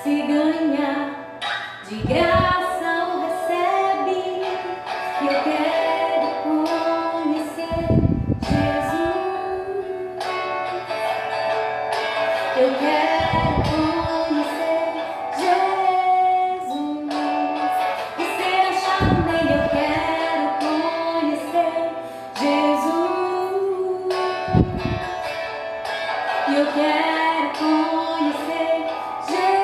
Se ganha de graça ou recebe, eu quero conhecer Jesus. Eu quero conhecer Jesus e ser achado nele. Eu quero conhecer Jesus. E eu quero conhecer Jesus.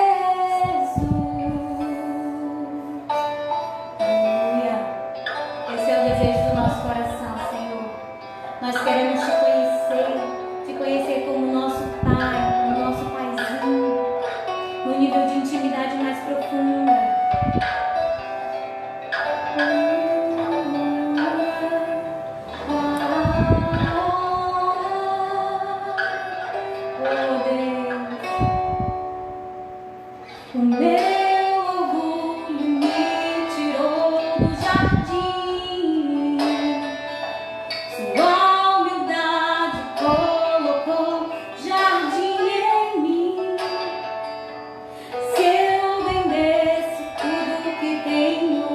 Aleluia. Esse é o desejo do nosso coração, Senhor. Nós queremos te conhecer como nosso Pai, como nosso Paizinho, no nível de intimidade mais profunda. O meu orgulho me tirou do jardim, sua humildade colocou jardim em mim. Se eu vendesse tudo que tenho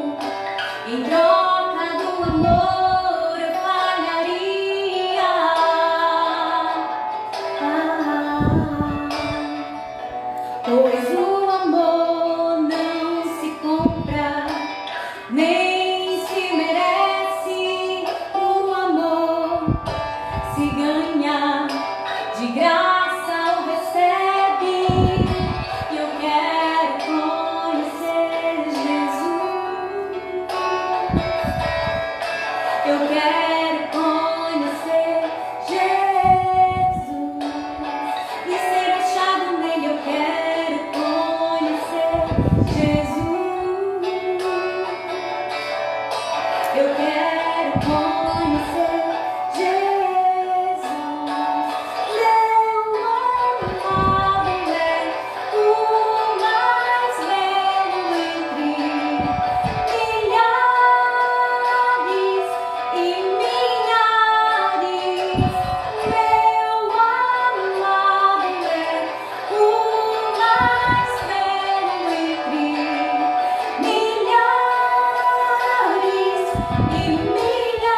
em troca do amor, eu falharia. Pois o amor não se compra, nem se merece. O amor se ganha, de graça ou recebe. E eu quero conhecer Jesus. Eu quero conhecer Jesus e ser achado nele. Eu quero conhecer Jesus. Eu quero conhecer Jesus. Meu amado é o mais belo entre milhares e milhares. Meu amado é o mais belo entre milhares e milhares.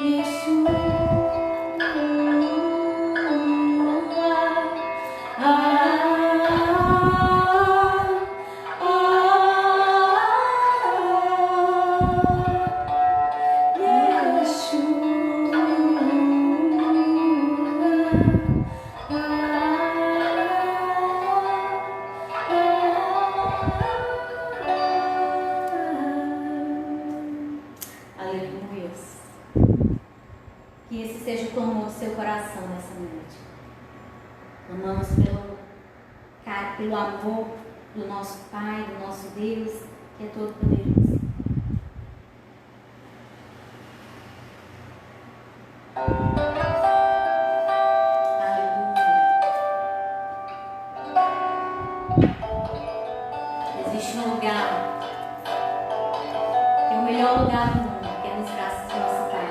Yeshua. Aleluia. Que esse seja o clamor do seu coração nessa noite. Clamamos pelo amor do nosso Pai, do nosso Deus, que é todo poderoso. Existe um lugar que é o melhor lugar do mundo, que é nos braços do nosso Pai.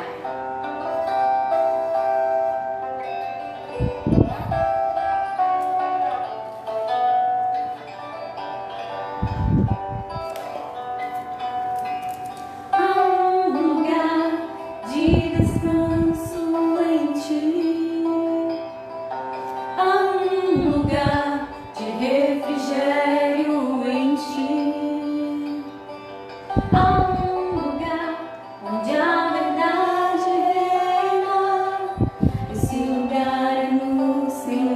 Há um lugar de descanso em ti. Há um lugar de refrigério em ti. Há um lugar onde a verdade reina. Esse lugar é no Senhor.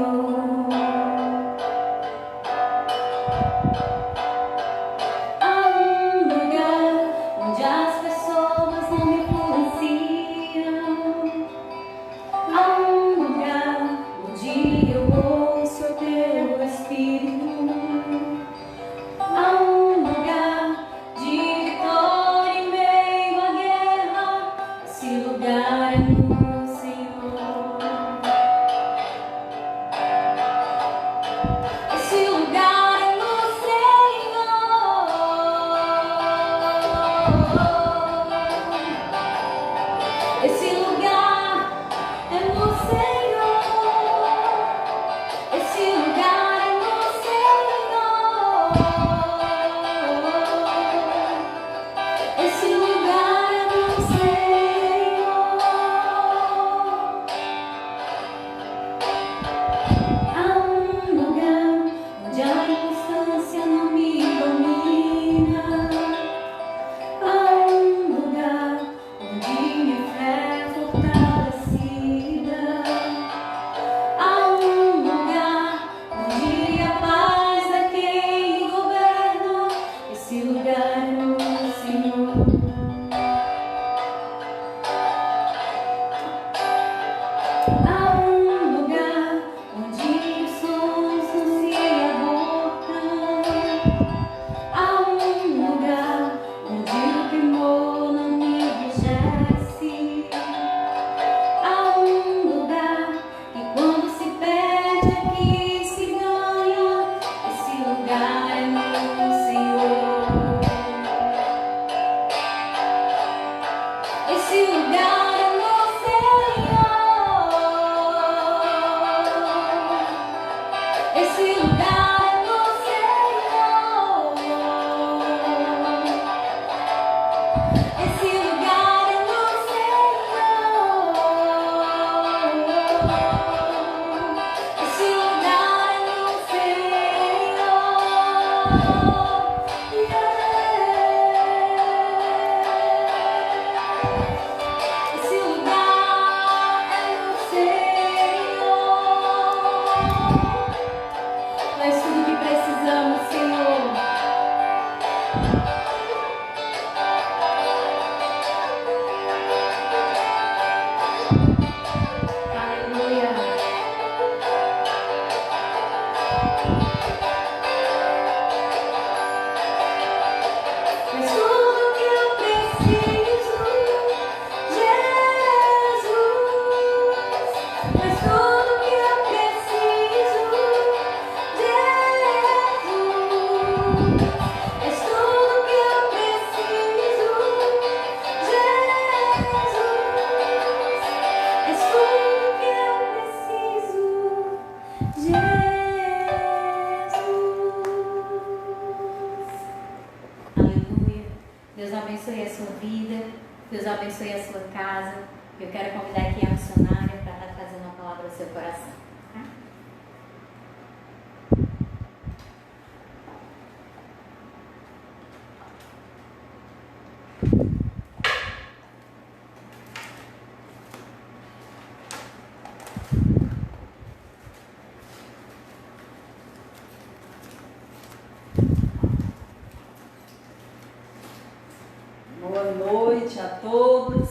Boa noite a todos,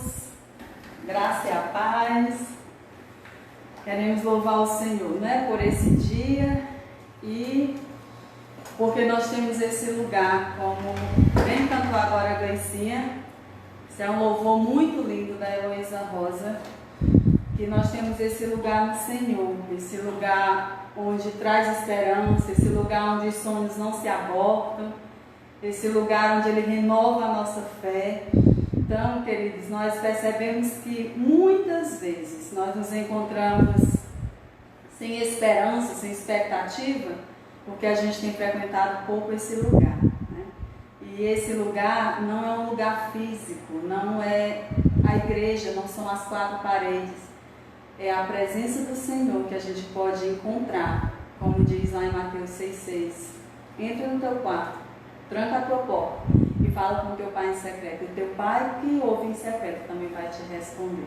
graça e a paz. Queremos louvar o Senhor, né, por esse dia e porque nós temos esse lugar, como bem cantou agora a Gleicinha. Isso é um louvor muito lindo da Heloísa Rosa, que nós temos esse lugar no Senhor, esse lugar onde traz esperança, esse lugar onde os sonhos não se abortam, esse lugar onde Ele renova a nossa fé. Então, queridos, nós percebemos que muitas vezes nós nos encontramos sem esperança, sem expectativa, porque a gente tem frequentado pouco esse lugar, né? E esse lugar não é um lugar físico, não é a igreja, não são as quatro paredes. É a presença do Senhor que a gente pode encontrar, como diz lá em Mateus 6,6. Entra no teu quarto, tranca a tua porta e fala com o teu pai em secreto. E teu pai que ouve em secreto também vai te responder.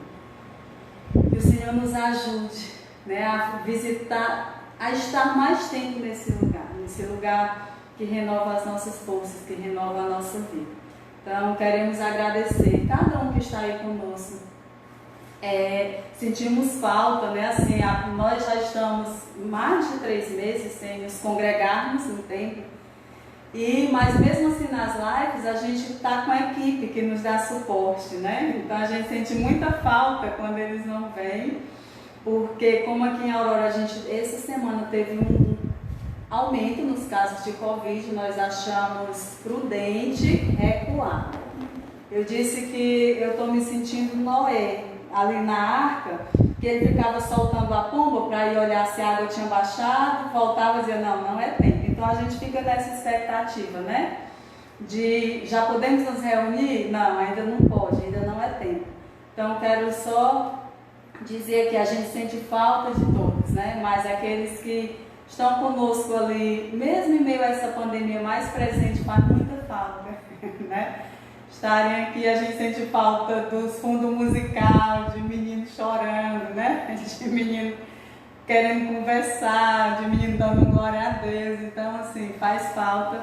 Que o Senhor nos ajude, né, a visitar, a estar mais tempo nesse lugar que renova as nossas forças, que renova a nossa vida. Então, queremos agradecer cada um que está aí conosco. Sentimos falta, né? Assim, nós já estamos mais de 3 meses sem nos congregarmos no templo. Mas mesmo assim nas lives a gente está com a equipe que nos dá suporte, né? Então a gente sente muita falta quando eles não vêm, porque como aqui em Aurora a gente essa semana teve um aumento nos casos de Covid, nós achamos prudente recuar. Eu disse que eu estou me sentindo Noé ali na arca, que ele ficava soltando a pomba para ir olhar se a água tinha baixado, voltava e dizia, não é tempo. Então a gente fica nessa expectativa, né? De já podemos nos reunir? Não, ainda não pode, ainda não é tempo. Então quero só dizer que a gente sente falta de todos, né? Mas aqueles que estão conosco ali, mesmo em meio a essa pandemia mais presente, faz muita falta, né? Estarem aqui, a gente sente falta dos fundos musical, de menino chorando, né? De menino querendo conversar, de menino dando glória a Deus. Então, assim, faz falta,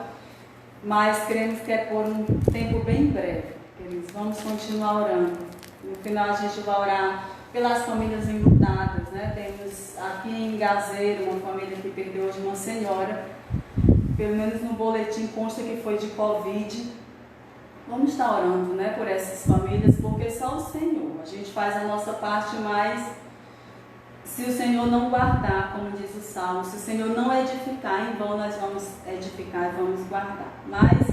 mas cremos que é por um tempo bem breve. Queridos, vamos continuar orando. No final a gente vai orar pelas famílias enlutadas, né? Temos aqui em Gazeiro uma família que perdeu hoje uma senhora, pelo menos no boletim consta que foi de Covid. Vamos estar orando, né, por essas famílias, porque só o Senhor. A gente faz a nossa parte, mas se o Senhor não guardar, como diz o Salmo, se o Senhor não edificar, em vão nós vamos edificar e vamos guardar. Mas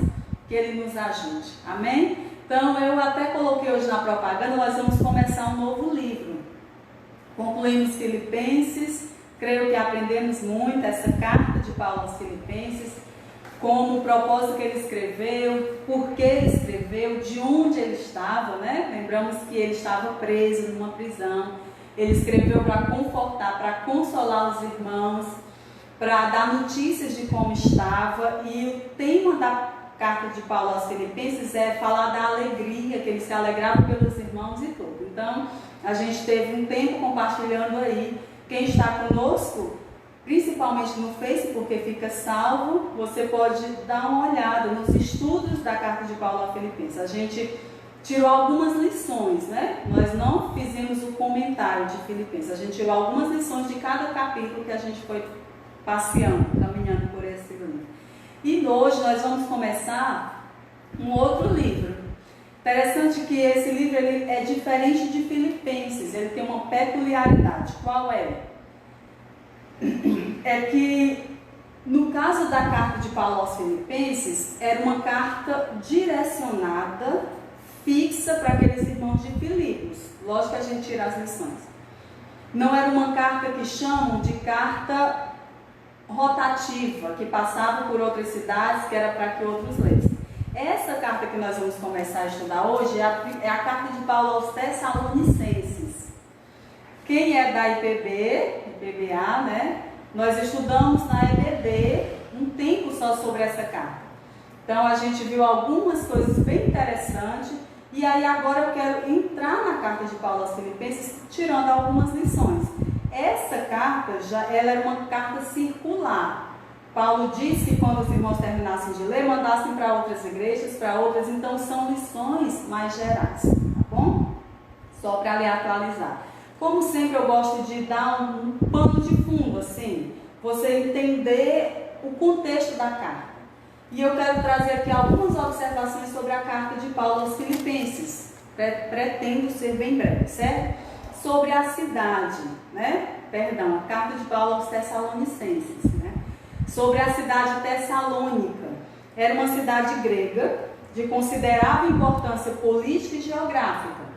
que Ele nos ajude. Amém? Então, eu até coloquei hoje na propaganda, nós vamos começar um novo livro. Concluímos Filipenses, creio que aprendemos muito essa carta de Paulo aos Filipenses, como o propósito que ele escreveu, por que ele escreveu, de onde ele estava, né? Lembramos que ele estava preso numa prisão. Ele escreveu para confortar, para consolar os irmãos, para dar notícias de como estava. E o tema da carta de Paulo aos Filipenses é falar da alegria, que ele se alegrava pelos irmãos e tudo. Então, a gente teve um tempo compartilhando aí. Quem está conosco, principalmente no Face, porque fica salvo, você pode dar uma olhada nos estudos da carta de Paulo aos Filipenses. A gente tirou algumas lições, né? Nós não fizemos o comentário de Filipenses, a gente tirou algumas lições de cada capítulo que a gente foi passeando, caminhando por esse livro. E hoje nós vamos começar um outro livro. Interessante que esse livro ele é diferente de Filipenses, ele tem uma peculiaridade. Qual é? É que no caso da carta de Paulo aos Filipenses, era uma carta direcionada, fixa para aqueles irmãos de Filipos. Lógico que a gente tira as lições. Não era uma carta que chamam de carta rotativa, que passava por outras cidades, que era para que outros lessem. Essa carta que nós vamos começar a estudar hoje é a carta de Paulo aos Tessalonicenses. Quem é da IPBA, né? Nós estudamos na EBD um tempo só sobre essa carta. Então a gente viu algumas coisas bem interessantes. E aí agora eu quero entrar na carta de Paulo aos Filipenses, tirando algumas lições. Essa carta, ela era uma carta circular. Paulo disse que quando os irmãos terminassem de ler, mandassem para outras igrejas, para outras. Então são lições mais gerais, tá bom? Só para lhe atualizar. Como sempre eu gosto de dar um pano de fundo, assim, você entender o contexto da carta. E eu quero trazer aqui algumas observações sobre a carta de Paulo aos Filipenses. Pretendo ser bem breve, certo? Sobre a cidade, né? Perdão, a carta de Paulo aos Tessalonicenses, né? Sobre a cidade Tessalônica. Era uma cidade grega de considerável importância política e geográfica.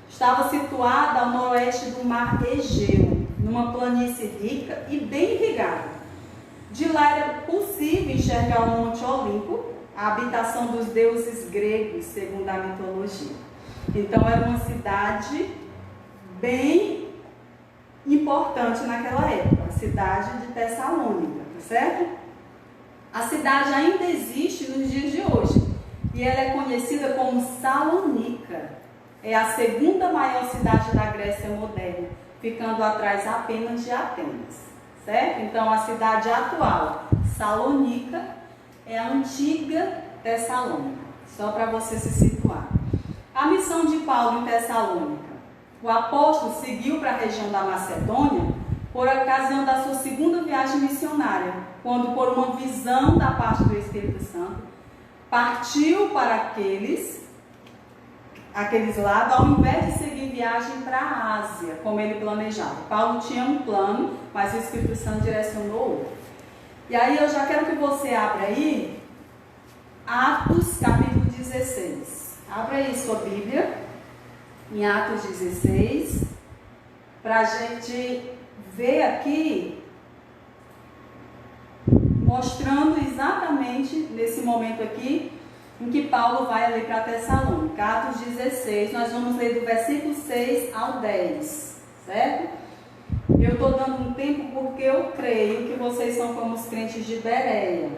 Estava situada ao noroeste do mar Egeu, numa planície rica e bem irrigada. De lá era possível enxergar o Monte Olimpo, a habitação dos deuses gregos, segundo a mitologia. Então era uma cidade bem importante naquela época, a cidade de Tessalônica, tá certo? A cidade ainda existe nos dias de hoje e ela é conhecida como Salônica. É a segunda maior cidade da Grécia moderna, ficando atrás apenas de Atenas. Certo? Então, a cidade atual, Salônica, é a antiga Tessalônica. Só para você se situar. A missão de Paulo em Tessalônica. O apóstolo seguiu para a região da Macedônia por ocasião da sua segunda viagem missionária, quando, por uma visão da parte do Espírito Santo, partiu para aqueles lados, ao invés de seguir viagem para a Ásia, como ele planejava. Paulo tinha um plano, mas o Espírito Santo direcionou outro. E aí eu já quero que você abra aí Atos capítulo 16. Abra aí sua Bíblia, em Atos 16, para a gente ver aqui, mostrando exatamente nesse momento aqui, em que Paulo vai ler para Tessalônica. Atos 16, nós vamos ler do versículo 6 ao 10, certo? Eu estou dando um tempo porque eu creio que vocês são como os crentes de Bereia,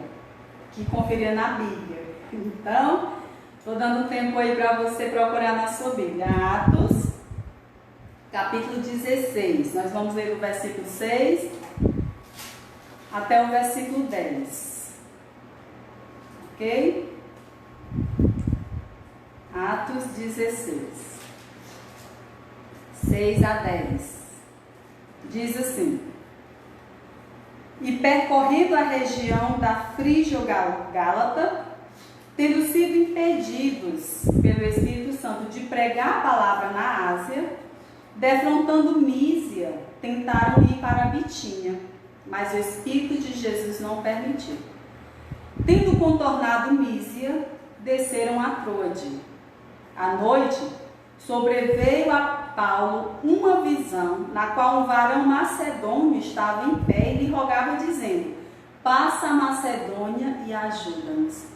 que conferiam na Bíblia. Então, estou dando um tempo aí para você procurar na sua Bíblia. Atos, capítulo 16, nós vamos ler do versículo 6 até o versículo 10. Ok? Atos 16, 6 a 10, diz assim: E percorrendo a região da Frígio-Gálata, tendo sido impedidos pelo Espírito Santo de pregar a palavra na Ásia, defrontando Mísia, tentaram ir para Bitínia, mas o Espírito de Jesus não permitiu. Tendo contornado Mísia, desceram a Troade. À noite, sobreveio a Paulo uma visão, na qual um varão macedônio estava em pé e lhe rogava, dizendo: passa a Macedônia e ajuda-nos.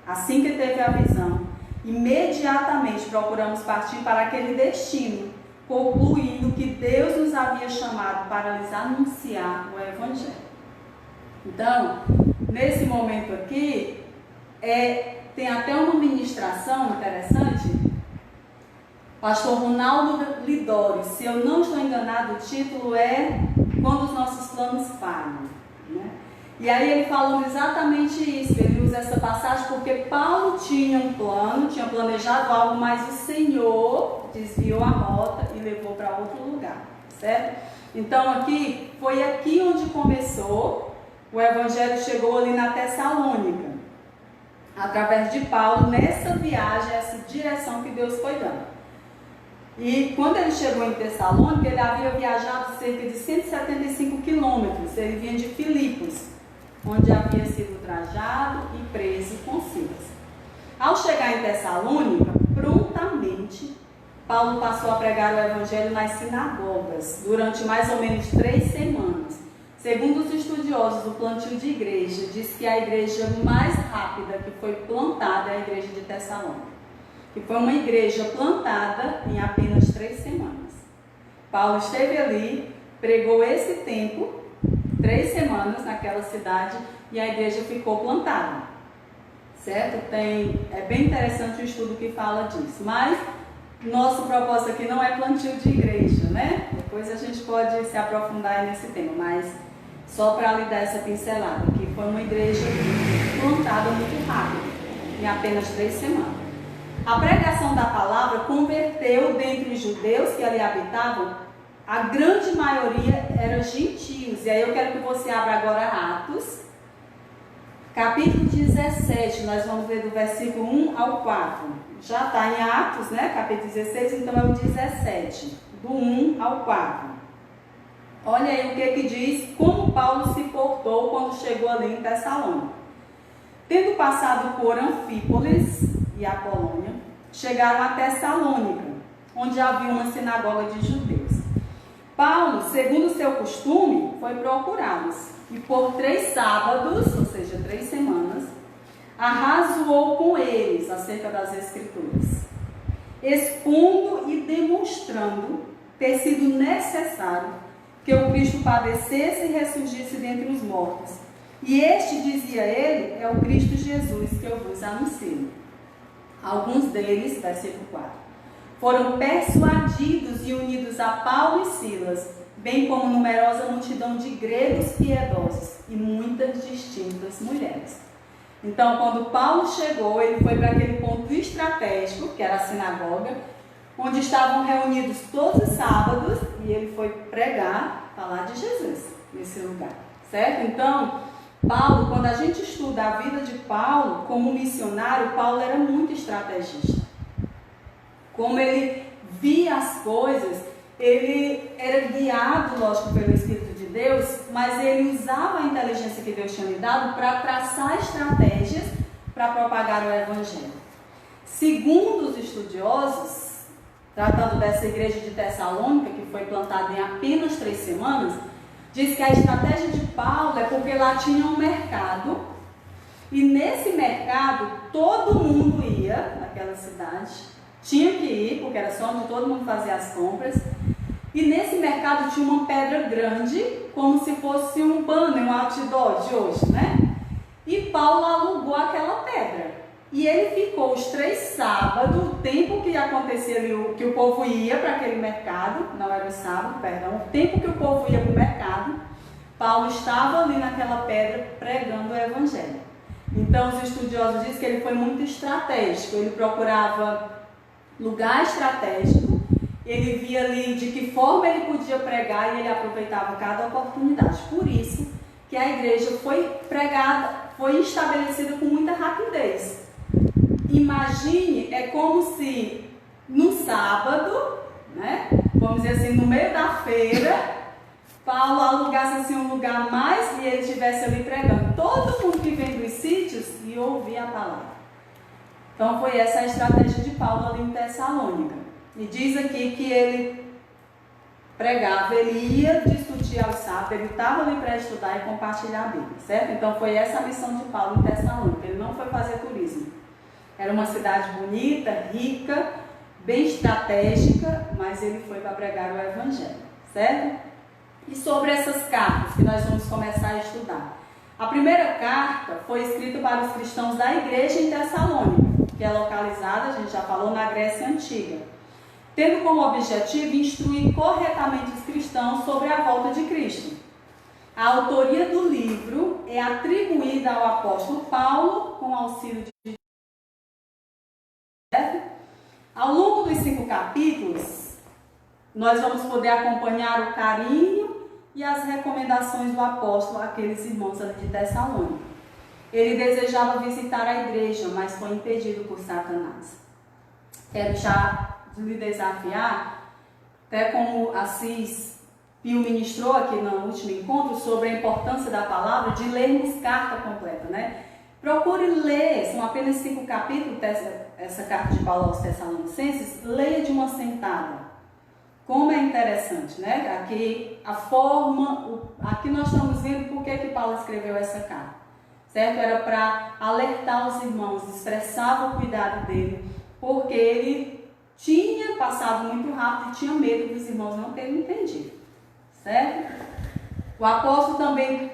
Assim que teve a visão, imediatamente procuramos partir para aquele destino, concluindo que Deus nos havia chamado para lhes anunciar o Evangelho. Então, nesse momento aqui, tem até uma ministração interessante. Pastor Ronaldo Lidório, se eu não estou enganado, o título é Quando os Nossos Planos Falham, né? E aí ele falou exatamente isso. Ele usa essa passagem porque Paulo tinha um plano, tinha planejado algo, mas o Senhor desviou a rota e levou para outro lugar, certo? Então foi aqui onde começou. O Evangelho chegou ali na Tessalônica, através de Paulo, nessa viagem, essa direção que Deus foi dando. E quando ele chegou em Tessalônica, ele havia viajado cerca de 175 quilômetros. Ele vinha de Filipos, onde havia sido ultrajado e preso com Silas. Ao chegar em Tessalônica, prontamente, Paulo passou a pregar o Evangelho nas sinagogas, durante mais ou menos 3 semanas. Segundo os estudiosos do plantio de igreja, diz que a igreja mais rápida que foi plantada é a igreja de Tessalônica, que foi uma igreja plantada em apenas 3 semanas. Paulo esteve ali, pregou esse tempo, 3 semanas naquela cidade, e a igreja ficou plantada, certo? É bem interessante o estudo que fala disso, mas nosso propósito aqui não é plantio de igreja, né? Depois a gente pode se aprofundar nesse tema, mas só para lhe dar essa pincelada, que foi uma igreja plantada muito rápido, em apenas 3 semanas. A pregação da palavra converteu dentre os judeus que ali habitavam, a grande maioria eram gentios. E aí eu quero que você abra agora Atos, capítulo 17, nós vamos ver do versículo 1 ao 4. Já está em Atos, né? Capítulo 16, então é o 17, do 1 ao 4. Olha aí o que diz, como Paulo se portou quando chegou ali em Tessalônica. Tendo passado por Anfípolis e Apolônia, chegaram a Tessalônica, onde havia uma sinagoga de judeus. Paulo, segundo o seu costume, foi procurá-los, e por 3 sábados, ou seja, 3 semanas, arrazoou com eles acerca das Escrituras, expondo e demonstrando ter sido necessário que o Cristo padecesse e ressurgisse dentre os mortos. E este, dizia ele, é o Cristo Jesus que eu vos anuncio. Alguns deles, versículo 4, foram persuadidos e unidos a Paulo e Silas, bem como numerosa multidão de gregos piedosos e muitas distintas mulheres. Então, quando Paulo chegou, ele foi para aquele ponto estratégico, que era a sinagoga, onde estavam reunidos todos os sábados, e ele foi pregar, falar de Jesus nesse lugar, certo? Então, Paulo, quando a gente estuda a vida de Paulo como missionário, Paulo era muito estrategista. Como ele via as coisas, ele era guiado, lógico, pelo Espírito de Deus, mas ele usava a inteligência que Deus tinha lhe dado para traçar estratégias para propagar o Evangelho. Segundo os estudiosos, tratando dessa igreja de Tessalônica, que foi plantada em apenas 3 semanas, diz que a estratégia de Paulo é porque lá tinha um mercado, e nesse mercado todo mundo ia, naquela cidade, tinha que ir, porque era só onde todo mundo fazia as compras, e nesse mercado tinha uma pedra grande, como se fosse um banner, um outdoor de hoje, né? E Paulo alugou aquela pedra. E ele ficou os 3 sábados, o tempo que acontecia ali, que o povo ia para aquele mercado, não era o sábado, perdão, o tempo que o povo ia para o mercado, Paulo estava ali naquela pedra pregando o Evangelho. Então os estudiosos dizem que ele foi muito estratégico, ele procurava lugar estratégico, ele via ali de que forma ele podia pregar e ele aproveitava cada oportunidade. Por isso que a igreja foi pregada, foi estabelecida com muita rapidez. Imagine, é como se no sábado, né, vamos dizer assim, no meio da feira, Paulo alugasse assim um lugar mais e ele estivesse ali pregando. Todo mundo que vem dos sítios ia ouvir a palavra. Então foi essa a estratégia de Paulo ali em Tessalônica. E diz aqui que ele pregava, ele ia discutir aos sábados, ele estava ali para estudar e compartilhar a Bíblia, certo? Então foi essa a missão de Paulo em Tessalônica. Ele não foi fazer turismo. Era uma cidade bonita, rica, bem estratégica, mas ele foi para pregar o Evangelho, certo? E sobre essas cartas que nós vamos começar a estudar. A primeira carta foi escrita para os cristãos da igreja em Tessalônica, que é localizada, a gente já falou, na Grécia Antiga, tendo como objetivo instruir corretamente os cristãos sobre a volta de Cristo. A autoria do livro é atribuída ao apóstolo Paulo, com auxílio de... Ao longo dos 5 capítulos, nós vamos poder acompanhar o carinho e as recomendações do apóstolo àqueles irmãos ali de Tessalônica. Ele desejava visitar a igreja, mas foi impedido por Satanás. Quero já lhe desafiar, até como Assis Pio ministrou aqui no último encontro, sobre a importância da palavra, de lermos carta completa, né? Procure ler, são apenas 5 capítulos essa carta de Paulo aos Tessalonicenses, leia de uma sentada. Como é interessante, né? Aqui a forma, aqui nós estamos vendo por que Paulo escreveu essa carta, certo? Era para alertar os irmãos, expressava o cuidado dele, porque ele tinha passado muito rápido e tinha medo dos irmãos não terem entendido, certo? O apóstolo também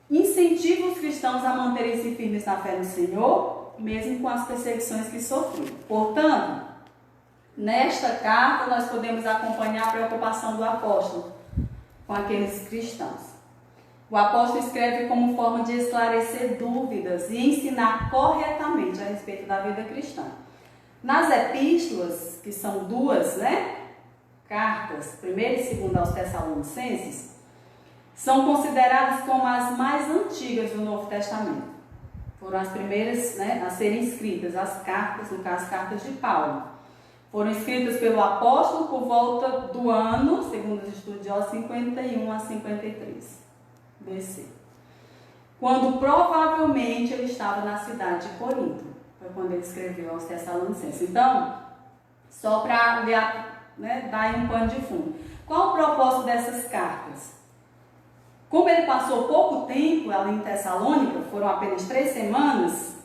incentiva os cristãos a manterem-se firmes na fé no Senhor, mesmo com as perseguições que sofriam. Portanto, nesta carta nós podemos acompanhar a preocupação do apóstolo com aqueles cristãos. O apóstolo escreve como forma de esclarecer dúvidas e ensinar corretamente a respeito da vida cristã. Nas epístolas, que são 2, né, cartas, 1ª e 2ª aos Tessalonicenses, são consideradas como as mais antigas do Novo Testamento. Foram as primeiras, né, a serem escritas, as cartas, no caso, cartas de Paulo. Foram escritas pelo apóstolo por volta do ano, segundo os estudiosos, 51 a 53 BC. Quando provavelmente ele estava na cidade de Corinto. Foi quando ele escreveu aos Tessalonicenses. Então, só para dar aí um pano de fundo. Qual o propósito dessas cartas? Como ele passou pouco tempo ali em Tessalônica, foram apenas 3 semanas,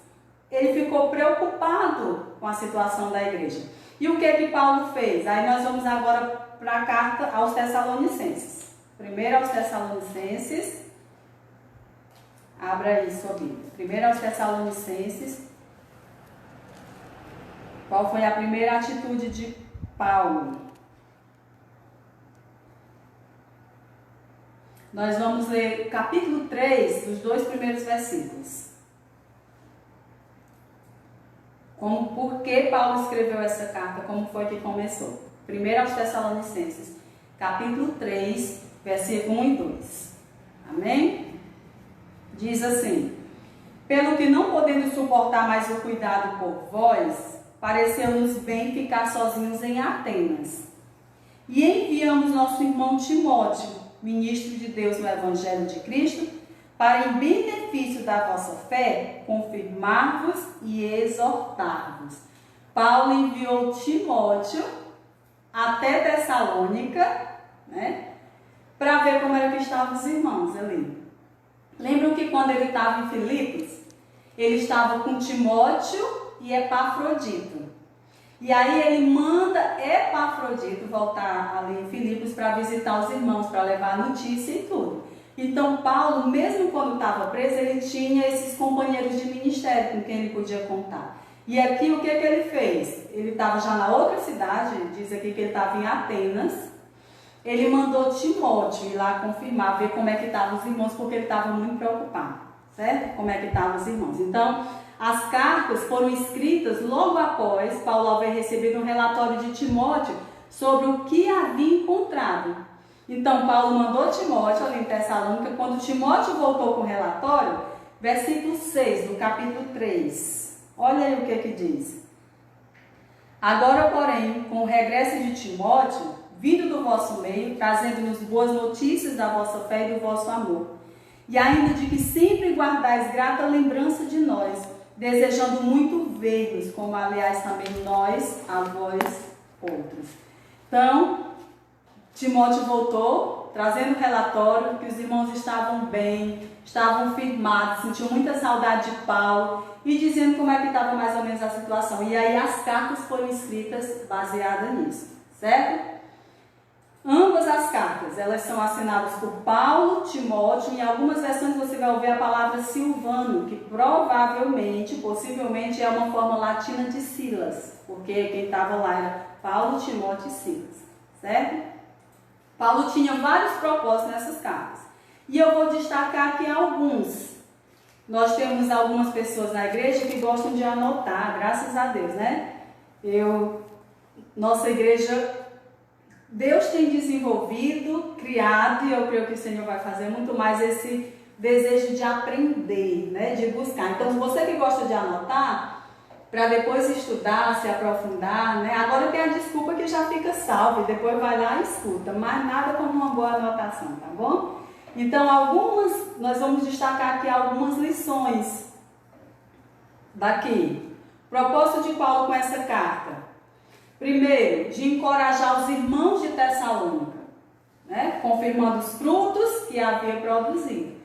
ele ficou preocupado com a situação da igreja. E o que Paulo fez? Aí nós vamos agora para a carta aos Tessalonicenses. Primeiro aos Tessalonicenses. Abra aí sua Bíblia. Primeiro aos Tessalonicenses. Qual foi a primeira atitude de Paulo? Nós vamos ler o capítulo 3, os 2 primeiros versículos. Por que Paulo escreveu essa carta? Como foi que começou? Primeiro aos Tessalonicenses, capítulo 3, versículo 1 e 2. Amém? Diz assim: pelo que não podendo suportar mais o cuidado por vós, pareceu-nos bem ficar sozinhos em Atenas. E enviamos nosso irmão Timóteo, ministro de Deus no Evangelho de Cristo, para, em benefício da vossa fé, confirmar-vos e exortar-vos. Paulo enviou Timóteo até Tessalônica, né, para ver como era que estavam os irmãos ali. Lembram que quando ele estava em Filipos, ele estava com Timóteo e Epafrodito. E aí ele manda Epafrodito voltar ali em Filipos para visitar os irmãos, para levar notícia e tudo. Então Paulo, mesmo quando estava preso, ele tinha esses companheiros de ministério com quem ele podia contar. E aqui o que ele fez? Ele estava já na outra cidade, diz aqui que ele estava em Atenas. Ele mandou Timóteo ir lá confirmar, ver como é que estavam os irmãos, porque ele estava muito preocupado, certo? Como é que estavam os irmãos. Então, as cartas foram escritas logo após Paulo haver recebido um relatório de Timóteo sobre o que havia encontrado. Então, Paulo mandou Timóteo ali em Tessalônica. Quando Timóteo voltou com o relatório, versículo 6 do capítulo 3. Olha aí o que diz. Agora, porém, com o regresso de Timóteo, vindo do vosso meio, trazendo-nos boas notícias da vossa fé e do vosso amor. E ainda de que sempre guardais grata lembrança de nós, desejando muito ver-vos, como aliás também nós a vós outros. Então, Timóteo voltou, trazendo relatório que os irmãos estavam bem, estavam firmados, sentiam muita saudade de Paulo e dizendo como é que estava mais ou menos a situação. E aí as cartas foram escritas baseadas nisso, certo? Ambas as cartas, elas são assinadas por Paulo, Timóteo, e em algumas versões você vai ouvir a palavra Silvano, que provavelmente, possivelmente é uma forma latina de Silas, porque quem estava lá era Paulo, Timóteo e Silas, certo? Paulo tinha vários propósitos nessas cartas, e eu vou destacar aqui alguns. Nós temos algumas pessoas na igreja que gostam de anotar, graças a Deus, né? Nossa igreja, Deus tem desenvolvido, criado, e eu creio que o Senhor vai fazer muito mais esse desejo de aprender, né? De buscar. Então, você que gosta de anotar, para depois estudar, se aprofundar, né? Agora tem a desculpa que já fica salva, e depois vai lá e escuta, mas nada como uma boa anotação, tá bom? Então, nós vamos destacar aqui algumas lições daqui. Propósito de Paulo com essa carta. Primeiro, de encorajar os irmãos de Tessalônica, né? Confirmando os frutos que havia produzido.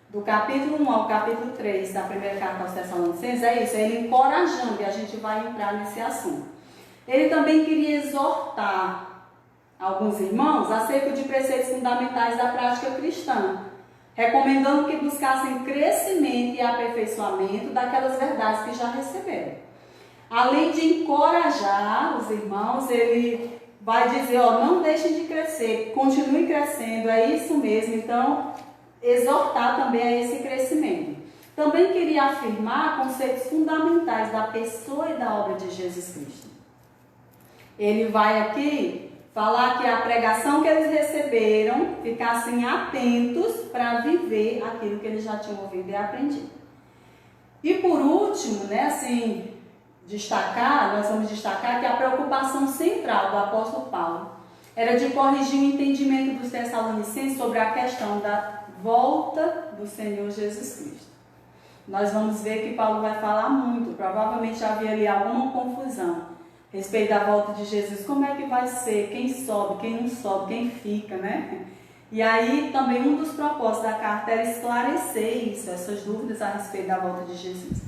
Do capítulo 1 ao capítulo 3 da primeira carta aos Tessalonicenses, é isso, é ele encorajando, e a gente vai entrar nesse assunto. Ele também queria exortar alguns irmãos acerca de preceitos fundamentais da prática cristã, recomendando que buscassem crescimento e aperfeiçoamento daquelas verdades que já receberam. Além de encorajar os irmãos, ele vai dizer, não deixem de crescer, continue crescendo, é isso mesmo. Então, exortar também a esse crescimento. Também queria afirmar conceitos fundamentais da pessoa e da obra de Jesus Cristo. Ele vai aqui falar que a pregação que eles receberam, ficassem atentos para viver aquilo que eles já tinham ouvido e aprendido. E por último, né, assim, nós vamos destacar que a preocupação central do apóstolo Paulo era de corrigir o entendimento dos Tessalonicenses sobre a questão da volta do Senhor Jesus Cristo. Nós vamos ver que Paulo vai falar muito, provavelmente havia ali alguma confusão a respeito da volta de Jesus. Como é que vai ser? Quem sobe, quem não sobe, quem fica, né? E aí também um dos propósitos da carta era esclarecer isso, essas dúvidas a respeito da volta de Jesus.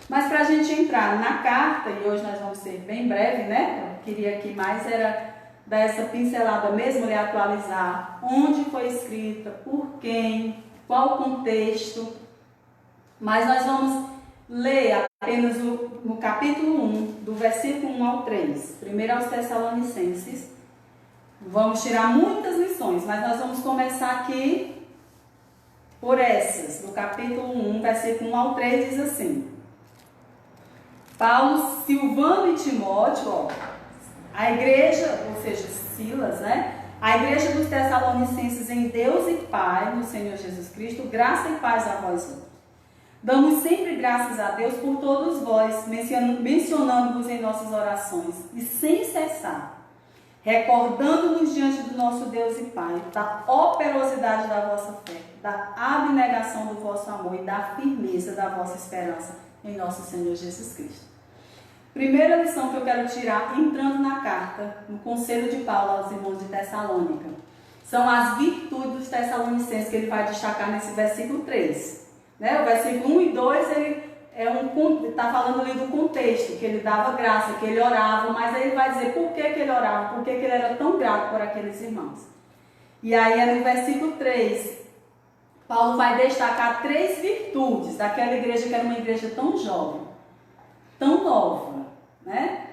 Mas para a gente entrar na carta, e hoje nós vamos ser bem breve, né? Eu queria aqui mais era dar essa pincelada mesmo, lhe atualizar onde foi escrita, por quem, qual o contexto. Mas nós vamos ler apenas no capítulo 1, do versículo 1 ao 3, primeiro aos Tessalonicenses. Vamos tirar muitas lições, mas nós vamos começar aqui por essas, do capítulo 1, versículo 1 ao 3, diz assim: Paulo, Silvano e Timóteo, a igreja, ou seja, Silas, né? A igreja dos Tessalonicenses em Deus e Pai, no Senhor Jesus Cristo, graça e paz a vós outros. Damos sempre graças a Deus por todos vós, mencionando-vos em nossas orações, e sem cessar, recordando-nos diante do nosso Deus e Pai, da operosidade da vossa fé, da abnegação do vosso amor e da firmeza da vossa esperança em nosso Senhor Jesus Cristo. Primeira lição que eu quero tirar, entrando na carta, no conselho de Paulo aos irmãos de Tessalônica, são as virtudes dos Tessalonicenses que ele vai destacar nesse versículo 3. Né? O versículo 1 e 2, ele está falando ali do contexto, que ele dava graça, que ele orava, mas aí ele vai dizer por que ele orava, por que ele era tão grato por aqueles irmãos. E aí no versículo 3, Paulo vai destacar 3 virtudes daquela igreja que era uma igreja tão jovem, tão nova, né?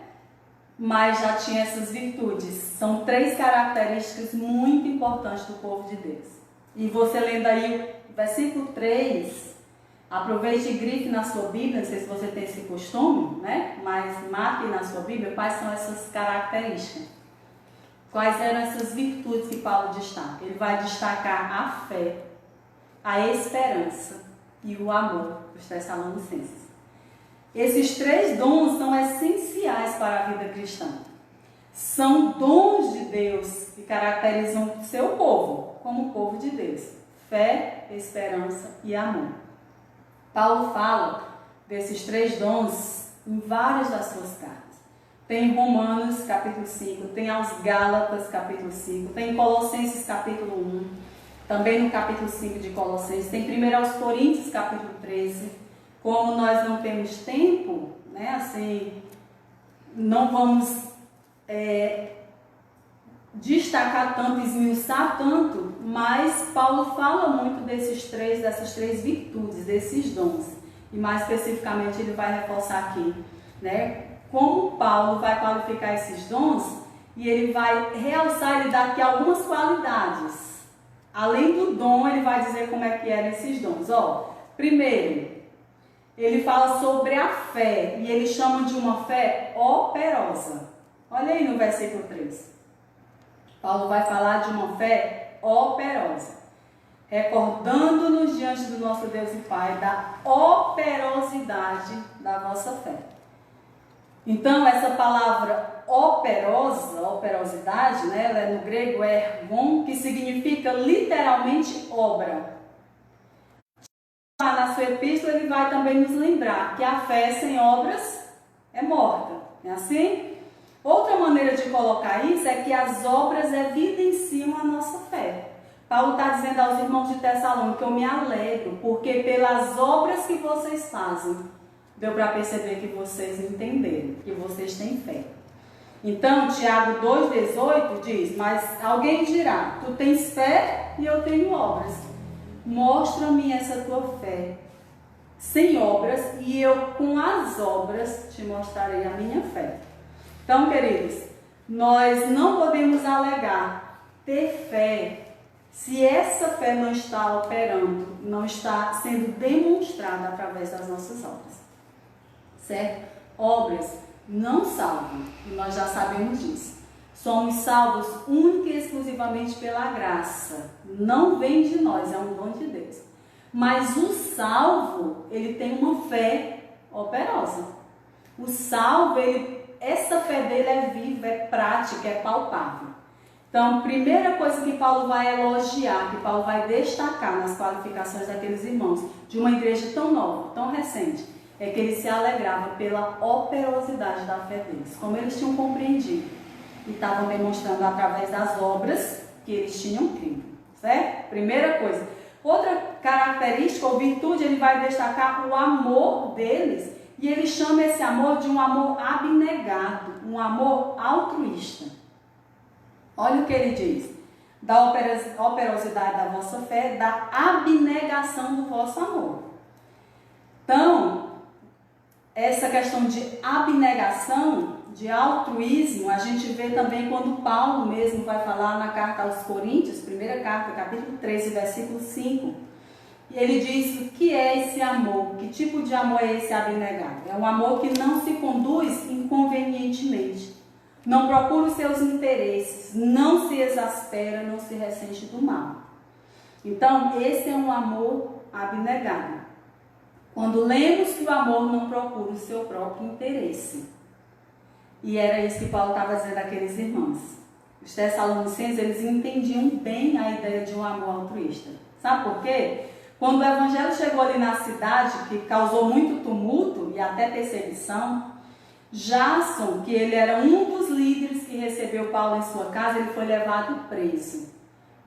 Mas já tinha essas virtudes. São 3 características muito importantes do povo de Deus. E você lendo aí o versículo 3, aproveite e grife na sua Bíblia, não sei se você tem esse costume, né? Mas marque na sua Bíblia quais são essas características. Quais eram essas virtudes que Paulo destaca. Ele vai destacar a fé, a esperança e o amor dos Tessalonicenses. Esses 3 dons são essenciais para a vida cristã. São dons de Deus que caracterizam o seu povo como o povo de Deus: fé, esperança e amor. Paulo fala desses 3 dons em várias das suas cartas. Tem em Romanos capítulo 5, tem aos Gálatas capítulo 5, tem em Colossenses capítulo 1, também no capítulo 5 de Colossenses, tem primeiro aos Coríntios capítulo 13. Como nós não temos tempo, né, assim, não vamos destacar tanto, esmiuçar tanto, mas Paulo fala muito dessas três virtudes, desses dons. E mais especificamente ele vai reforçar aqui, né? Como Paulo vai qualificar esses dons e ele vai realçar, ele dá aqui algumas qualidades. Além do dom, ele vai dizer como é que eram esses dons. Primeiro, ele fala sobre a fé e ele chama de uma fé operosa. Olha aí no versículo 3. Paulo vai falar de uma fé operosa, recordando-nos diante do nosso Deus e Pai da operosidade da vossa fé. Então, essa palavra operosidade, né, ela é no grego ergon, que significa literalmente obra. Na sua epístola, ele vai também nos lembrar que a fé sem obras é morta. É assim? Outra maneira de colocar isso é que as obras evidenciam a nossa fé. Paulo está dizendo aos irmãos de Tessalônica: eu me alegro, porque pelas obras que vocês fazem, deu para perceber que vocês entenderam, que vocês têm fé. Então, Tiago 2,18 diz: mas alguém dirá, tu tens fé e eu tenho obras. Mostra-me essa tua fé sem obras, e eu com as obras te mostrarei a minha fé. Então, queridos, nós não podemos alegar ter fé se essa fé não está operando, não está sendo demonstrada através das nossas obras. Certo? Obras não salvam, e nós já sabemos disso. Somos salvos única e exclusivamente pela graça. Não vem de nós, é um dom de Deus. Mas o salvo, ele tem uma fé operosa. O salvo, essa fé dele é viva, é prática, é palpável. Então, primeira coisa que Paulo vai elogiar, que Paulo vai destacar nas qualificações daqueles irmãos, de uma igreja tão nova, tão recente, é que ele se alegrava pela operosidade da fé deles, como eles tinham compreendido e estavam demonstrando através das obras que eles tinham crido, certo? Primeira coisa. Outra característica ou virtude, ele vai destacar o amor deles, e ele chama esse amor de um amor abnegado, um amor altruísta. Olha o que ele diz: da operosidade da vossa fé, da abnegação do vosso amor. Então, essa questão de abnegação, de altruísmo, a gente vê também quando Paulo mesmo vai falar na carta aos Coríntios, primeira carta, capítulo 13, versículo 5. E ele diz: o que é esse amor? Que tipo de amor é esse abnegado? É um amor que não se conduz inconvenientemente, não procura os seus interesses, não se exaspera, não se ressente do mal. Então, esse é um amor abnegado. Quando lemos que o amor não procura o seu próprio interesse. E era isso que Paulo estava dizendo àqueles irmãos. Os tessalonicenses, eles entendiam bem a ideia de um amor altruísta. Sabe por quê? Quando o evangelho chegou ali na cidade, que causou muito tumulto e até perseguição, Jason, que ele era um dos líderes que recebeu Paulo em sua casa, ele foi levado preso.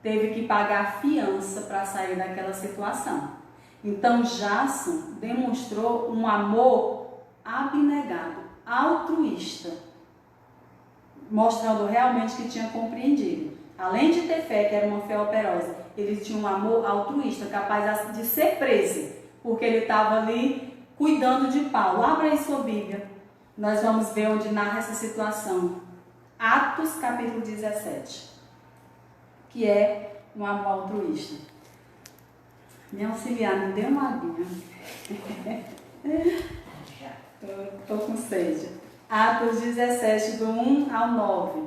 Teve que pagar fiança para sair daquela situação. Então, Jason demonstrou um amor abnegado, altruísta, mostrando realmente que tinha compreendido. Além de ter fé, que era uma fé operosa, ele tinha um amor altruísta, capaz de ser preso, porque ele estava ali cuidando de Paulo. Abra aí sua Bíblia, nós vamos ver onde narra essa situação. Atos capítulo 17, que é um amor altruísta. Me auxiliar, me dê uma aguinha. Estou com sede. Atos 17, do 1 ao 9.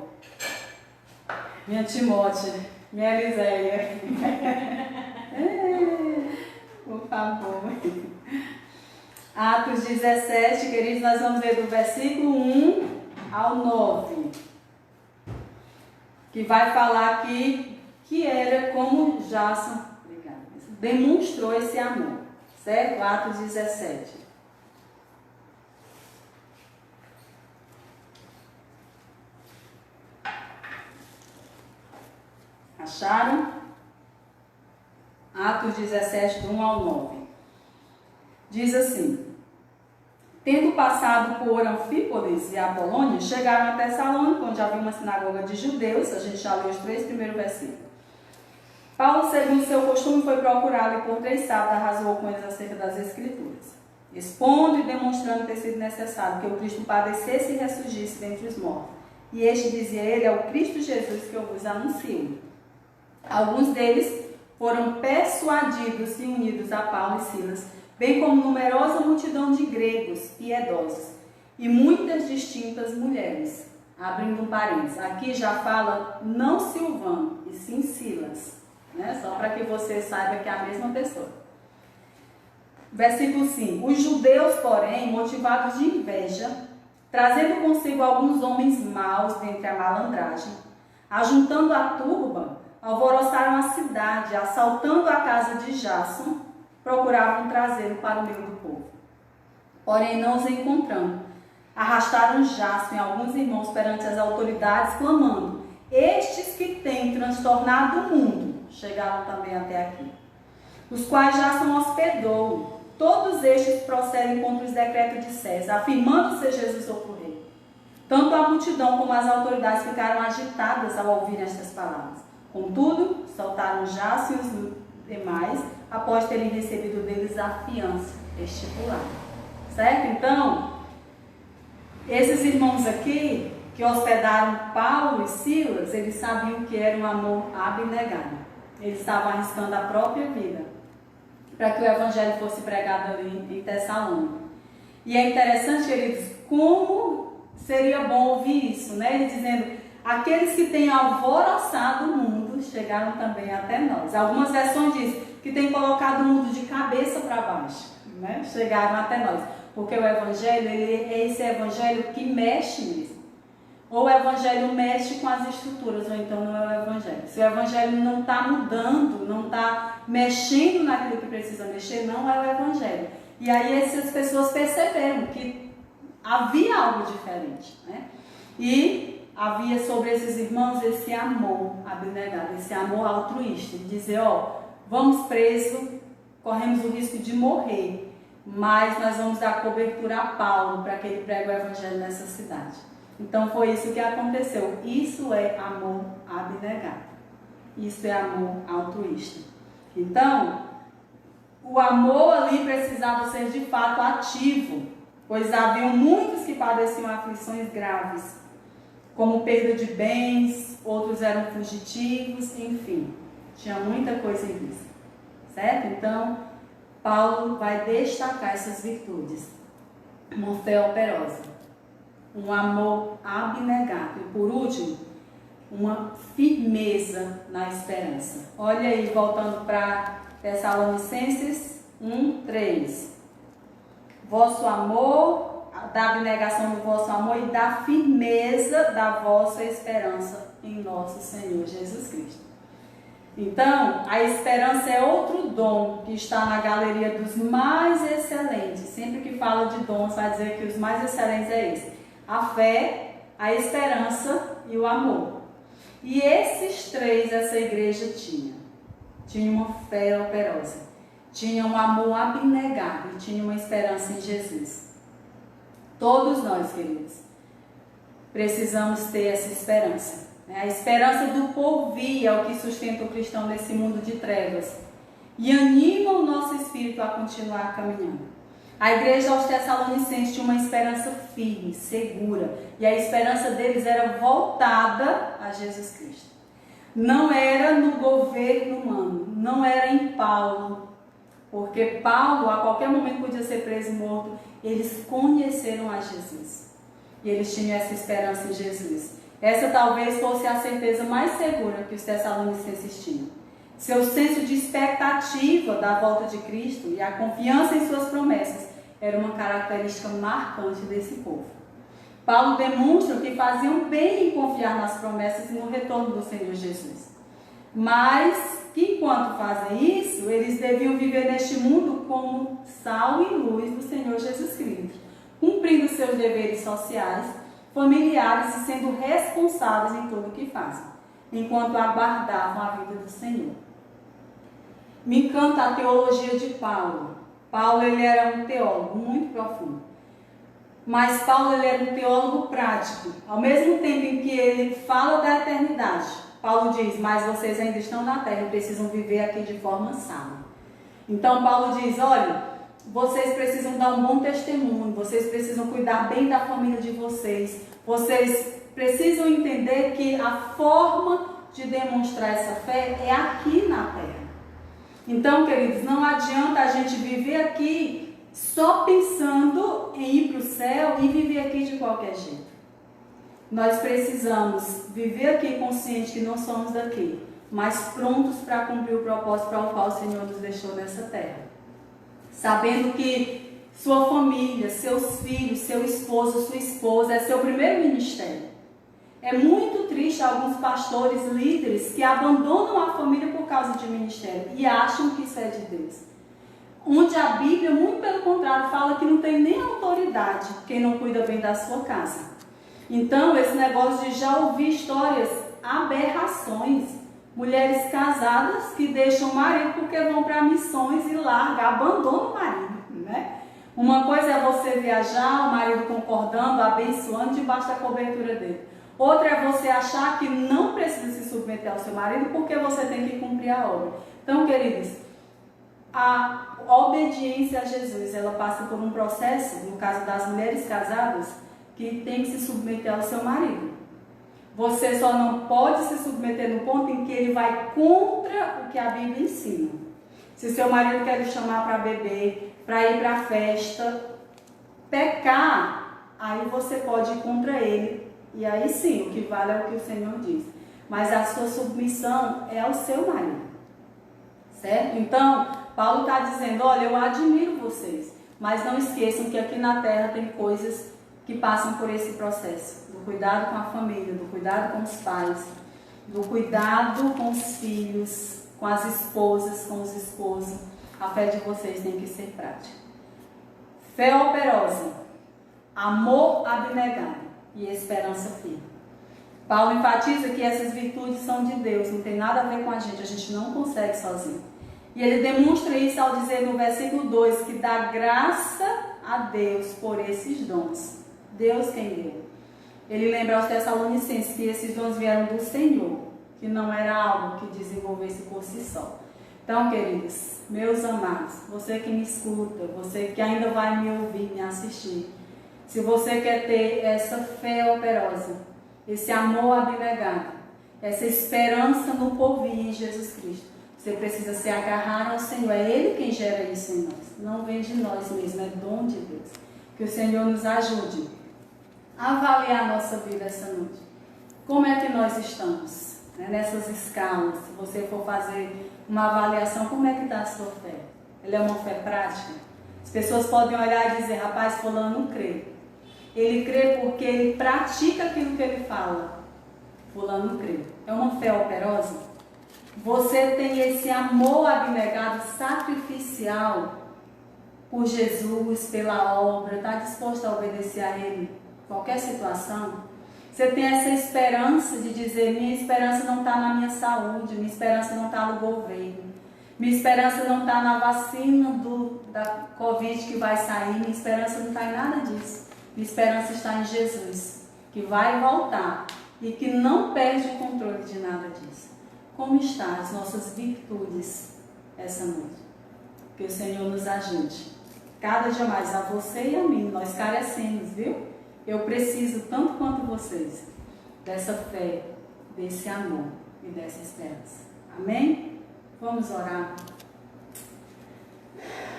Minha Timóteo, minha Eliséia. Por favor. Atos 17, queridos, nós vamos ver do versículo 1 ao 9. que vai falar aqui que era como Jason demonstrou esse amor, certo? Atos 17. Acharam? Atos 17, do 1 ao 9. Diz assim: tendo passado por Anfípolis e Apolônia, chegaram a Tessalônica, onde havia uma sinagoga de judeus. A gente já leu os 3 primeiros versículos. Paulo, segundo seu costume, foi procurá-lo e por 3 sábados arrasou com eles acerca das Escrituras, expondo e demonstrando ter sido necessário que o Cristo padecesse e ressurgisse dentre os mortos. E este dizia ele: é o Cristo Jesus que eu vos anuncio. Alguns deles foram persuadidos e unidos a Paulo e Silas, bem como numerosa multidão de gregos piedosos e muitas distintas mulheres. Abrindo um parênteses, aqui já fala não Silvano, e sim Silas, né? Só para que você saiba que é a mesma pessoa. Versículo 5. Os judeus, porém, motivados de inveja, trazendo consigo alguns homens maus dentre a malandragem, ajuntando a turba, alvoroçaram a cidade, assaltando a casa de Jason, procuravam trazê-lo para o meio do povo. Porém, não os encontrando, arrastaram Jason e alguns irmãos perante as autoridades, clamando: estes que têm transtornado o mundo chegaram também até aqui, os quais Jason hospedou. Todos estes procedem contra os decretos de César, afirmando ser Jesus o rei. Tanto a multidão como as autoridades ficaram agitadas ao ouvir estas palavras. Contudo, soltaram Jason e os demais, após terem recebido deles a fiança estipulada. Certo? Então, esses irmãos aqui, que hospedaram Paulo e Silas, eles sabiam que era um amor abnegado. Eles estavam arriscando a própria vida para que o evangelho fosse pregado ali em Tessalônica. E é interessante, queridos, como seria bom ouvir isso, né? Ele dizendo: aqueles que têm alvoroçado o mundo chegaram também até nós. Algumas versões dizem que tem colocado o mundo de cabeça para baixo, né? Chegaram até nós. Porque o evangelho, ele é esse evangelho que mexe mesmo. Ou o evangelho mexe com as estruturas, ou então não é o evangelho. Se o evangelho não está mudando, não está mexendo naquilo que precisa mexer, não é o evangelho. E aí essas pessoas perceberam que havia algo diferente, né? E havia sobre esses irmãos esse amor abnegado, esse amor altruísta, de dizer: ó, vamos presos, corremos o risco de morrer, mas nós vamos dar cobertura a Paulo para que ele pregue o evangelho nessa cidade. Então foi isso que aconteceu. Isso é amor abnegado. Isso é amor altruísta. Então, o amor ali precisava ser de fato ativo, pois haviam muitos que padeciam aflições graves, como perda de bens, outros eram fugitivos, enfim, tinha muita coisa em vista, certo? Então, Paulo vai destacar essas virtudes: uma fé operosa, um amor abnegado e, por último, uma firmeza na esperança. Olha aí, voltando para Tessalonicenses 1:3. Vosso amor, da abnegação do vosso amor e da firmeza da vossa esperança em nosso Senhor Jesus Cristo. Então, a esperança é outro dom que está na galeria dos mais excelentes. Sempre que fala de dons, vai dizer que os mais excelentes é esse: a fé, a esperança e o amor. E esses 3 essa igreja tinha. Tinha uma fé operosa, tinha um amor abnegado e tinha uma esperança em Jesus. Todos nós, queridos, precisamos ter essa esperança. A esperança do porvir é o que sustenta o cristão nesse mundo de trevas e anima o nosso espírito a continuar caminhando. A igreja aos Tessalonicenses tinha uma esperança firme, segura, e a esperança deles era voltada a Jesus Cristo. Não era no governo humano, não era em Paulo, porque Paulo a qualquer momento podia ser preso e morto. Eles conheceram a Jesus e eles tinham essa esperança em Jesus. Essa talvez fosse a certeza mais segura que os Tessalonicenses tinham. Seu senso de expectativa da volta de Cristo e a confiança em suas promessas era uma característica marcante desse povo. Paulo demonstra que faziam bem em confiar nas promessas e no retorno do Senhor Jesus. Mas que enquanto fazem isso, eles deviam viver neste mundo como sal e luz do Senhor Jesus Cristo, cumprindo seus deveres sociais, familiares e sendo responsáveis em tudo o que fazem, enquanto aguardavam a vida do Senhor. Me encanta a teologia de Paulo. Paulo ele era um teólogo muito profundo. Mas Paulo ele era um teólogo prático. Ao mesmo tempo em que ele fala da eternidade, Paulo diz, mas vocês ainda estão na terra e precisam viver aqui de forma sábia. Então Paulo diz, olha, vocês precisam dar um bom testemunho, vocês precisam cuidar bem da família de vocês precisam entender que a forma de demonstrar essa fé é aqui na terra. Então, queridos, não adianta a gente viver aqui só pensando em ir para o céu e viver aqui de qualquer jeito. Nós precisamos viver aqui consciente que não somos daqui, mas prontos para cumprir o propósito para o qual o Senhor nos deixou nessa terra. Sabendo que sua família, seus filhos, seu esposo, sua esposa é seu primeiro ministério. É muito triste alguns pastores, líderes que abandonam a família por causa de ministério e acham que isso é de Deus. Onde a Bíblia, muito pelo contrário, fala que não tem nem autoridade quem não cuida bem da sua casa. Então, esse negócio de já ouvir histórias, aberrações, mulheres casadas que deixam o marido porque vão para missões e largam, abandonam o marido, né? Uma coisa é você viajar, o marido concordando, abençoando debaixo da cobertura dele. Outra é você achar que não precisa se submeter ao seu marido porque você tem que cumprir a obra. Então, queridos, a obediência a Jesus, ela passa por um processo, no caso das mulheres casadas, que tem que se submeter ao seu marido. Você só não pode se submeter no ponto em que ele vai contra o que a Bíblia ensina. Se seu marido quer lhe chamar para beber, para ir para a festa, pecar, aí você pode ir contra ele. E aí sim, o que vale é o que o Senhor diz. Mas a sua submissão é ao seu marido. Certo? Então, Paulo está dizendo, olha, eu admiro vocês, mas não esqueçam que aqui na terra tem coisas que passam por esse processo. Do cuidado com a família, do cuidado com os pais, do cuidado com os filhos, com as esposas, com os esposos. A fé de vocês tem que ser prática. Fé operosa, amor abnegado e esperança firme. Paulo enfatiza que essas virtudes são de Deus, não tem nada a ver com a gente não consegue sozinho. E ele demonstra isso ao dizer no versículo 2 que dá graça a Deus por esses dons. Deus quem deu. Ele lembra aos Tessalonicenses que esses dons vieram do Senhor, que não era algo que desenvolvesse por si só. Então, queridos, meus amados, você que me escuta, você que ainda vai me ouvir, me assistir, se você quer ter essa fé operosa, esse amor abnegado, essa esperança no porvir em Jesus Cristo, você precisa se agarrar ao Senhor. É Ele quem gera isso em nós. Não vem de nós mesmos, é dom de Deus. Que o Senhor nos ajude a avaliar a nossa vida essa noite. Como é que nós estamos? Nessas escalas, se você for fazer uma avaliação, como é que está a sua fé? Ela é uma fé prática? As pessoas podem olhar e dizer, rapaz, fulano não crê. Ele crê porque ele pratica aquilo que ele fala. Fulano não crê. É uma fé operosa? Você tem esse amor abnegado, sacrificial por Jesus, pela obra, está disposto a obedecer a Ele, qualquer situação? Você tem essa esperança de dizer, minha esperança não está na minha saúde, minha esperança não está no governo, minha esperança não está na vacina da Covid que vai sair, minha esperança não está em nada disso. Minha esperança está em Jesus, que vai voltar e que não perde o controle de nada disso. Como estão as nossas virtudes essa noite? Que o Senhor nos ajude. Cada dia mais, a você e a mim, nós carecemos, viu? Eu preciso, tanto quanto vocês, dessa fé, desse amor e dessa esperança. Amém? Vamos orar.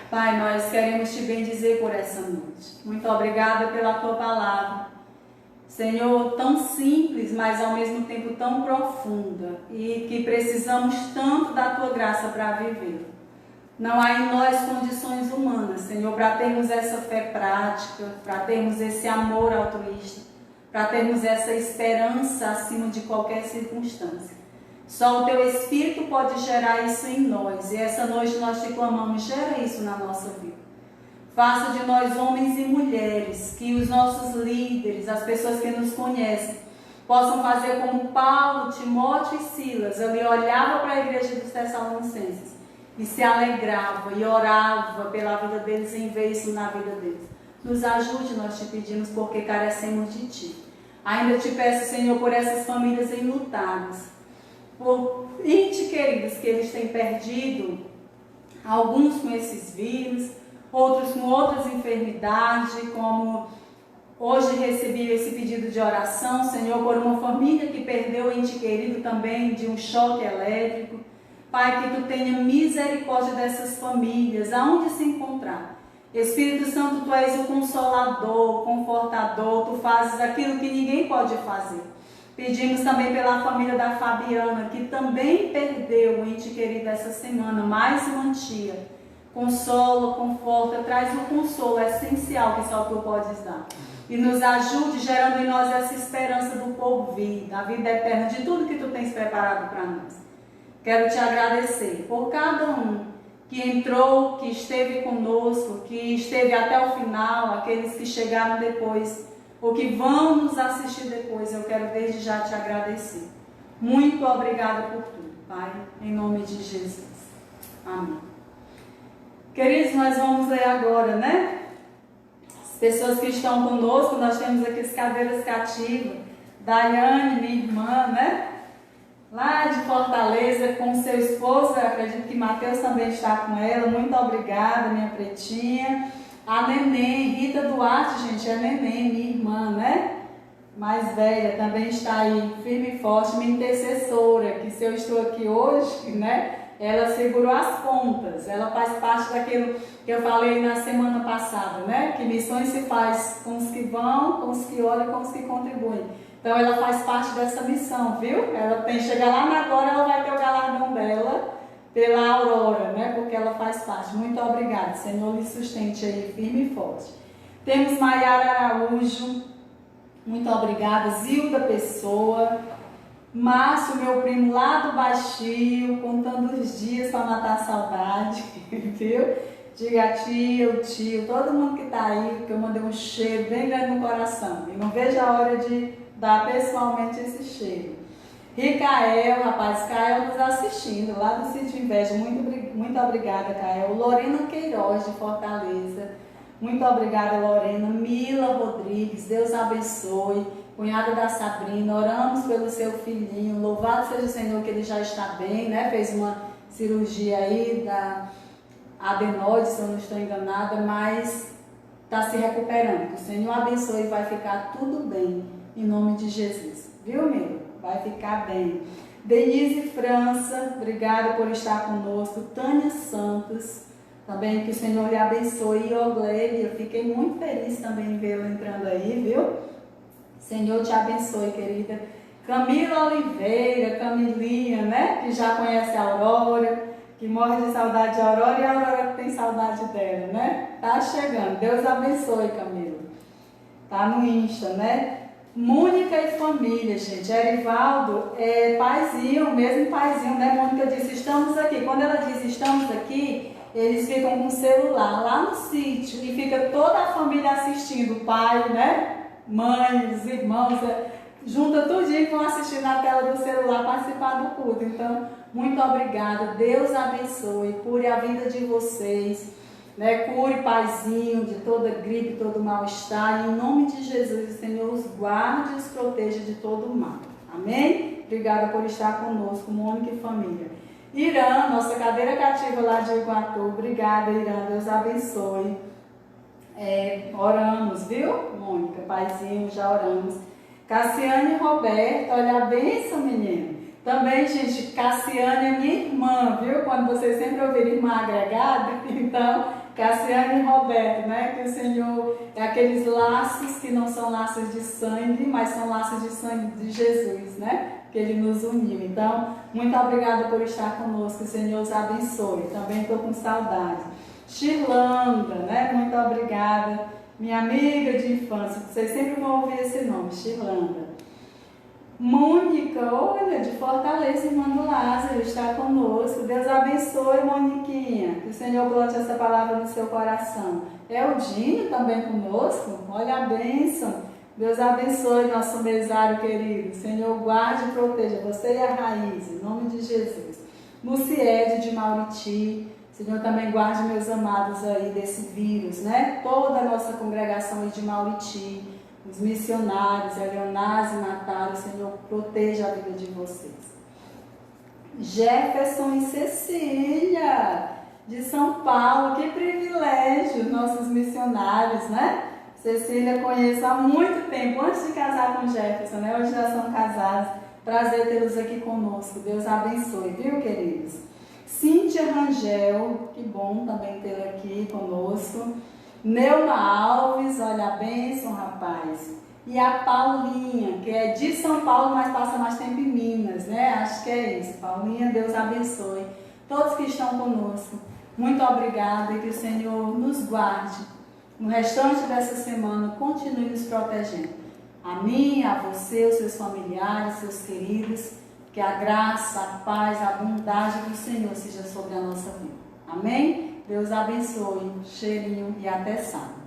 Pai, nós queremos te bendizer por essa noite. Muito obrigada pela tua palavra. Senhor, tão simples, mas ao mesmo tempo tão profunda, e que precisamos tanto da tua graça para viver. Não há em nós condições humanas, Senhor, para termos essa fé prática, para termos esse amor altruísta, para termos essa esperança acima de qualquer circunstância. Só o Teu Espírito pode gerar isso em nós, e essa noite nós te clamamos, gera isso na nossa vida. Faça de nós homens e mulheres, que os nossos líderes, as pessoas que nos conhecem, possam fazer como Paulo, Timóteo e Silas. Ele olhava para a igreja dos Tessalonicenses e se alegrava e orava pela vida deles em vez na vida deles. Nos ajude, nós te pedimos, porque carecemos de Ti. Ainda te peço, Senhor, por essas famílias enlutadas, por entes queridos que eles têm perdido, alguns com esses vírus, outros com outras enfermidades, como hoje recebi esse pedido de oração, Senhor, por uma família que perdeu o ente querido também de um choque elétrico. Pai, que Tu tenha misericórdia dessas famílias, aonde se encontrar. Espírito Santo, Tu és o consolador, o confortador, Tu fazes aquilo que ninguém pode fazer. Pedimos também pela família da Fabiana, que também perdeu o ente querido essa semana, mais uma tia. Consola, conforta, traz o consolo essencial que só Tu podes dar. E nos ajude, gerando em nós essa esperança do porvir, da vida eterna, de tudo que Tu tens preparado para nós. Quero Te agradecer por cada um que entrou, que esteve conosco, que esteve até o final, aqueles que chegaram depois, ou que vão nos assistir depois. Eu quero desde já Te agradecer. Muito obrigada por tudo, Pai, em nome de Jesus. Amém. Queridos, nós vamos ler agora, né? As pessoas que estão conosco, nós temos aqui as cadeiras cativas. Daiane, minha irmã, né? Lá de Fortaleza, com seu esposo, eu acredito que Mateus também está com ela. Muito obrigada, minha pretinha. A Neném, Rita Duarte, gente, é Neném, minha irmã, né? Mais velha, também está aí, firme e forte, minha intercessora, que se eu estou aqui hoje, né? Ela segurou as pontas, ela faz parte daquilo que eu falei na semana passada, né? Que missões se faz com os que vão, com os que oram, com os que contribuem. Então ela faz parte dessa missão, viu? Ela tem, chega lá na Glória, ela vai ter o galardão dela pela Aurora, né? Porque ela faz parte. Muito obrigada, Senhor lhe sustente aí firme e forte. Temos Maiara Araújo, muito obrigada. Zilda Pessoa. Márcio, meu primo lá do Baixio, contando os dias para matar a saudade, viu? Diga a tia, o tio, todo mundo que está aí, porque eu mandei um cheiro bem grande no coração. E não vejo a hora de dar pessoalmente esse cheiro. Ricael, rapaz, Cael nos assistindo, lá do Sítio Inveja. Muito obrigada, Cael. Lorena Queiroz, de Fortaleza. Muito obrigada, Lorena. Mila Rodrigues, Deus abençoe. Cunhada da Sabrina, oramos pelo seu filhinho, louvado seja o Senhor que ele já está bem, né? Fez uma cirurgia aí da adenoide, se eu não estou enganada, mas está se recuperando. Que o Senhor abençoe e vai ficar tudo bem, em nome de Jesus. Viu, meu? Vai ficar bem. Denise França, obrigada por estar conosco. Tânia Santos, também que o Senhor lhe abençoe. E Oglévia, fiquei muito feliz também em vê-la entrando aí, viu? Senhor te abençoe, querida. Camila Oliveira, Camilinha, né? Que já conhece a Aurora, que morre de saudade de Aurora e a Aurora que tem saudade dela, né? Tá chegando. Deus abençoe, Camila. Tá no Insta, né? Mônica e família, gente. Erivaldo é paizinho, mesmo paizinho, né? Mônica disse, estamos aqui. Quando ela diz estamos aqui, eles ficam com o celular lá no sítio e fica toda a família assistindo, o pai, né? Mãe, os irmãos, junta tudinho que vão assistir na tela do celular, participar do culto. Então, muito obrigada, Deus abençoe, cure a vida de vocês, né? Cure paizinho de toda gripe, todo mal-estar, e em nome de Jesus, o Senhor os guarde e os proteja de todo o mal. Amém? Obrigada por estar conosco, Mônica e família. Irã, nossa cadeira cativa lá de Iguatu, obrigada, Irã, Deus abençoe. Oramos, viu, Mônica? Paizinho, já oramos. Cassiane e Roberto, olha a bênção, menino. Também, gente, Cassiane é minha irmã, viu? Quando vocês sempre ouvirem irmã agregada, então, Cassiane e Roberto, né? Que o Senhor é aqueles laços que não são laços de sangue, mas são laços de sangue de Jesus, né? Que Ele nos uniu. Então, muito obrigada por estar conosco, o Senhor os abençoe. Também estou com saudade. Shirlanda, né? Muito obrigada. minha amiga de infância, vocês sempre vão ouvir esse nome, Shirlanda. Mônica, olha, de Fortaleza, irmã do Lázaro, está conosco. Deus abençoe, Moniquinha. Que o Senhor plante essa palavra no seu coração. Eudinho também conosco. Olha a bênção. Deus abençoe nosso mesário querido. Senhor, guarde e proteja você e a Raiz, em nome de Jesus. Luciede de Mauriti. Senhor, também guarde meus amados aí desse vírus, né? Toda a nossa congregação aí de Mauriti. Os missionários, Eleonás e Natália, Senhor, proteja a vida de vocês. Jefferson e Cecília, de São Paulo, que privilégio, nossos missionários, né? Cecília conheço há muito tempo, antes de casar com Jefferson, né? Hoje já são casados. Prazer tê-los aqui conosco. Deus abençoe, viu, queridos? Cíntia Rangel, que bom também tê-la aqui conosco. Neuma Alves, olha a bênção, rapaz. E a Paulinha, que é de São Paulo, mas passa mais tempo em Minas, né? Acho que é isso. Paulinha, Deus abençoe. Todos que estão conosco, muito obrigada e que o Senhor nos guarde. No restante dessa semana, continue nos protegendo. A mim, a você, os seus familiares, seus queridos, que a graça, a paz, a bondade do Senhor seja sobre a nossa vida. Amém? Deus abençoe, cheirinho e até sábado.